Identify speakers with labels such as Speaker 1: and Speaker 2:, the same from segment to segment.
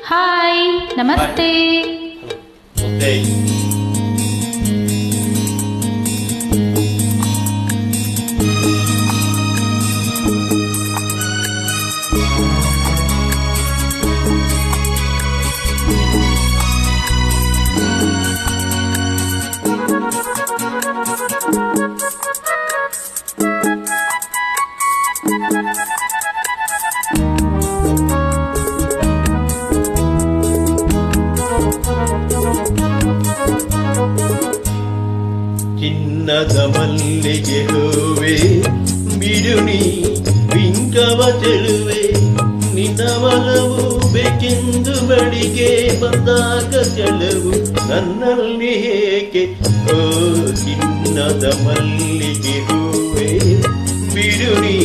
Speaker 1: Hi, ನಮಸ್ತೆ.
Speaker 2: ಚಿನ್ನದ ಮಲ್ಲಿಗೆ ಹೂವೆ ಬಿಡುನಿ ಬಿಂಕವ ಚೆಲುವೆ, ನಿನ್ನ ಒಲವು ಬೇಕೆಂದು ಬಳಿಗೆ ಬಂದಾಗ ಚೆಲುವು ನನ್ನಲ್ಲಿ ಏಕೆ? ಓ ಚಿನ್ನದ ಮಲ್ಲಿಗೆ ಹೂವೆ ಬಿಡುನಿ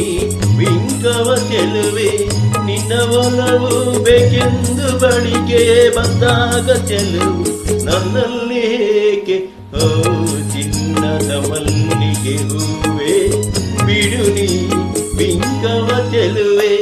Speaker 2: ಬಿಂಕವ ಚೆಲುವೆ, ನಿನ್ನ ಒಲವು ಬೇಕೆಂದು ಬಳಿಗೆ ಬಂದಾಗ ಚೆಲುವು ನನ್ನಲ್ಲಿ ಏಕೆ? ಓ ಚಿನ್ನದ ಮಲ್ಲಿಗೆ ಹೂವೆ ಬಿಡುನಿ ಬಿಂಕವ ಚೆಲುವೆ.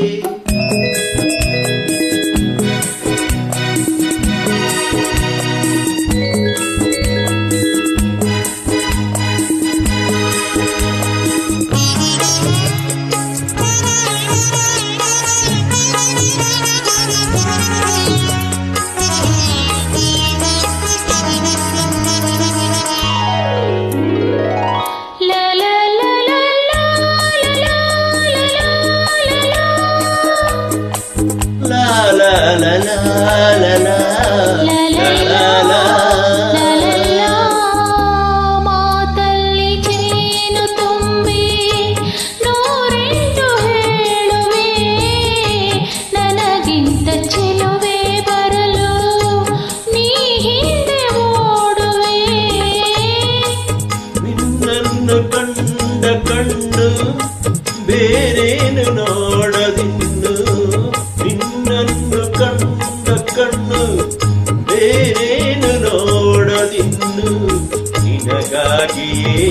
Speaker 2: La la la la
Speaker 1: ಮಾತಲ್ಲಿ ಚೇನು ತುಂಬಿ ನೂರೆಂಟು ಹೇಳುವೆ, ನನಗಿಂತ ಚೆಲುವೆ ಬರಲು ನೀ ಹಿಂದೆ ಓಡುವೆ.
Speaker 2: ನಿನ್ನನ್ನು ಕಂಡ ಕಣ್ಣು ಬೇರೇನು ನೋಡದಿನ್ನು, ನಿನ್ನನ್ನು ಕಂಡ ಕಣ್ಣು ಬೇರೇನು ನೋಡದಿನ್ನು, ನಿನಗಾಗಿಯೇ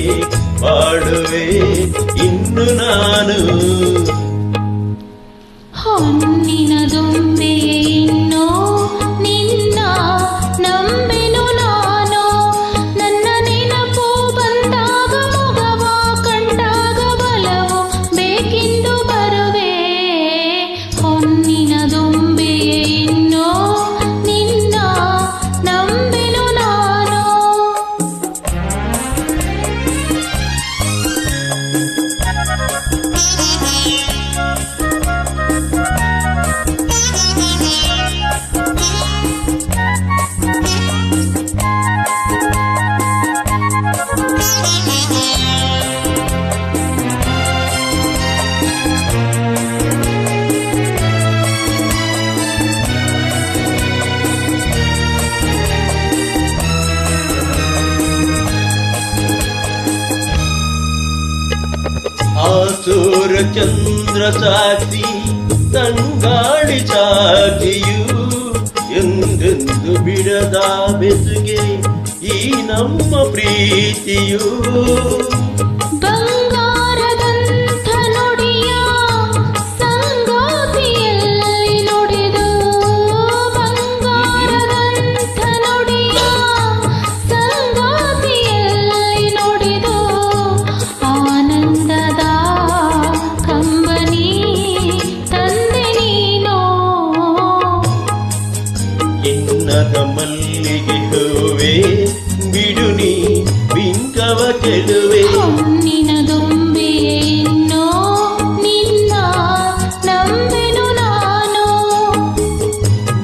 Speaker 2: ಬಾಳುವೆ ಇನ್ನು ನಾನು.
Speaker 1: ಹೊನ್ನಿನ ದುಂಬೆ ಇನ್ನೋ ನಿನ್ನ ನಂಬೆನು ನಾನು, ನನ್ನ ನೆನಪು ಬಂದಾಗ ಮುಗವ ಕಂಡಾಗ ಬಲವು ಬೇಕೆಂದು ಬರುವೆ. ಹೊನ್ನಿನ ದುಂಬೆ ಇನ್ನೋ ನಿನ್ನ ನಂಬೆನು ನಾನು.
Speaker 2: ಆ ಸೂರ ಚಂದ್ರ ಸಾಕ್ಷಿ ತಂಗಾಳಿ ಸಾಕ್ಷಿಯು, ಎಂದೆಂದು ಬಿಡದ ಬೆಸುಗೆ ಈ ನಮ್ಮ ಪ್ರೀತಿಯು.
Speaker 1: ಬಂಗಾರದಂಥ ನುಡಿಯ ಸಂಗಾತಿಯಲ್ಲಿ ನುಡಿದು, ಬಂಗಾರದಂಥ ನುಡಿಯ ಸಂಗಾತಿಯಲ್ಲಿ ನುಡಿದು, ಆನಂದದ ಕಂಬನಿ ತಂದೆ ನೀನು.
Speaker 2: ಚಿನ್ನದ ಮಲ್ಲಿಗೆ ಹೂವೆ ಬಿಡುನಿ ಬಿಂಕವ ಚೆಲುವೆ,
Speaker 1: ಹೊನ್ನಿನ ದುಂಬೆ ಇನ್ನೋ ನಿನ್ನ ನಂಬೆನು ನಾನು.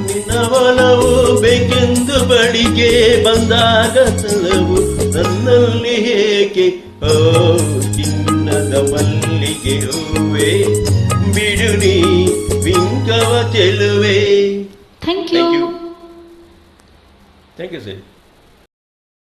Speaker 2: ನಿನ್ನ ಒಲವು ಬೇಕೆಂದು ಬಳಿಗೆ ಬಂದಾಗ ಸಲವು ನನ್ನಲ್ಲಿ ಏಕೆ? ಓ ಚಿನ್ನದ ಮಲ್ಲಿಗೆ ಹೂವೆ ಬಿಡುನಿ ಬಿಂಕವ ಚೆಲುವೆ.
Speaker 1: Thank you.
Speaker 2: Thank you sir.